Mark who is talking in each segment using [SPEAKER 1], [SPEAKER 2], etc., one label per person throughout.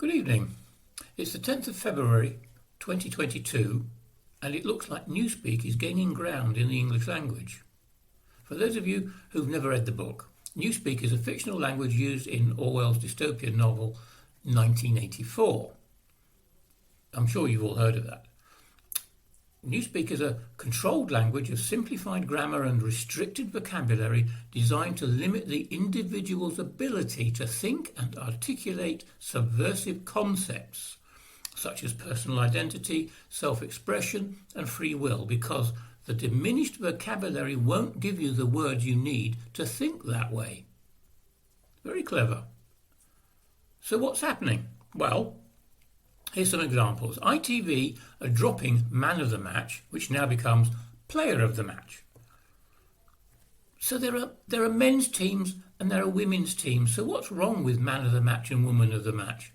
[SPEAKER 1] Good evening. It's the 10th of February 2022 and it looks like Newspeak is gaining ground in the English language. For those of you who've never read the book, Newspeak is a fictional language used in Orwell's dystopian novel 1984. I'm sure you've all heard of that. Newspeak is a controlled language of simplified grammar and restricted vocabulary designed to limit the individual's ability to think and articulate subversive concepts such as personal identity, self-expression and free will, because the diminished vocabulary won't give you the words you need to think that way. Very clever. So what's happening? Well, here's some examples. ITV are dropping man of the match, which now becomes player of the match. So there are men's teams and there are women's teams. So what's wrong with man of the match and woman of the match?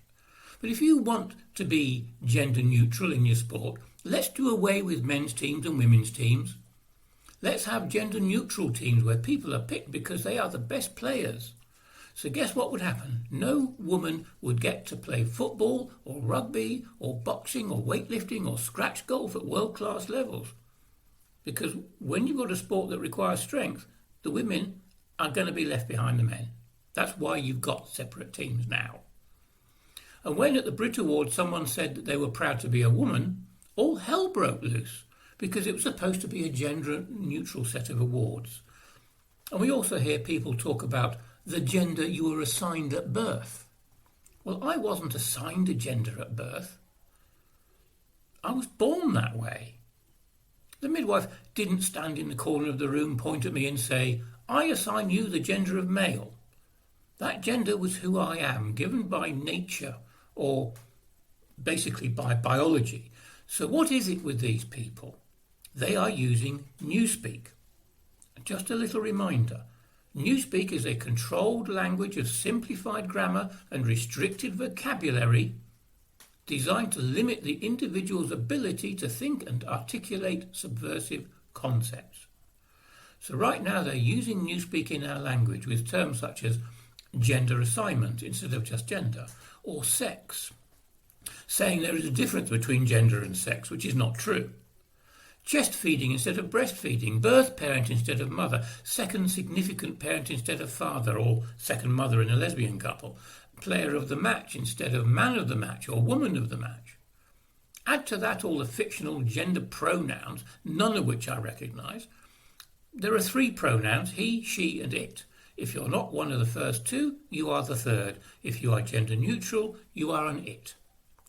[SPEAKER 1] But if you want to be gender neutral in your sport, let's do away with men's teams and women's teams. Let's have gender neutral teams where people are picked because they are the best players. So guess what would happen? No woman would get to play football or rugby or boxing or weightlifting or scratch golf at world-class levels. Because when you've got a sport that requires strength, the women are going to be left behind the men. That's why you've got separate teams now. And when at the Brit Awards someone said that they were proud to be a woman, all hell broke loose because it was supposed to be a gender-neutral set of awards. And we also hear people talk about the gender you were assigned at birth. Well, I wasn't assigned a gender at birth. I was born that way. The midwife didn't stand in the corner of the room, point at me and say, "I assign you the gender of male." That gender was who I am, given by nature, or basically by biology. So what is it with these people? They are using Newspeak. Just a little reminder. Newspeak is a controlled language of simplified grammar and restricted vocabulary designed to limit the individual's ability to think and articulate subversive concepts. So right now they're using Newspeak in our language with terms such as gender assignment instead of just gender, or sex, saying there is a difference between gender and sex, which is not true. Chest feeding instead of breastfeeding, birth parent instead of mother, second significant parent instead of father, or second mother in a lesbian couple, player of the match instead of man of the match or woman of the match. Add to that all the fictional gender pronouns, none of which I recognise. There are 3 pronouns, he, she and it. If you're not one of the first 2, you are the third. If you are gender neutral, you are an it.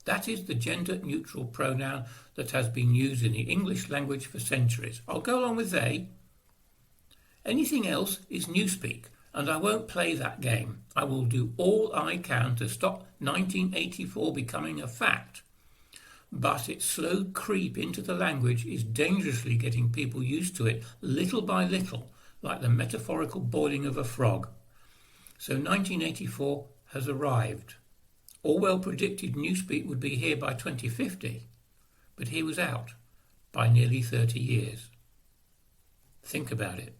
[SPEAKER 1] That is the gender-neutral pronoun that has been used in the English language for centuries. I'll go along with they. Anything else is Newspeak, and I won't play that game. I will do all I can to stop 1984 becoming a fact. But its slow creep into the language is dangerously getting people used to it little by little, like the metaphorical boiling of a frog. So 1984 has arrived. Orwell predicted Newspeak would be here by 2050, but he was out by nearly 30 years. Think about it.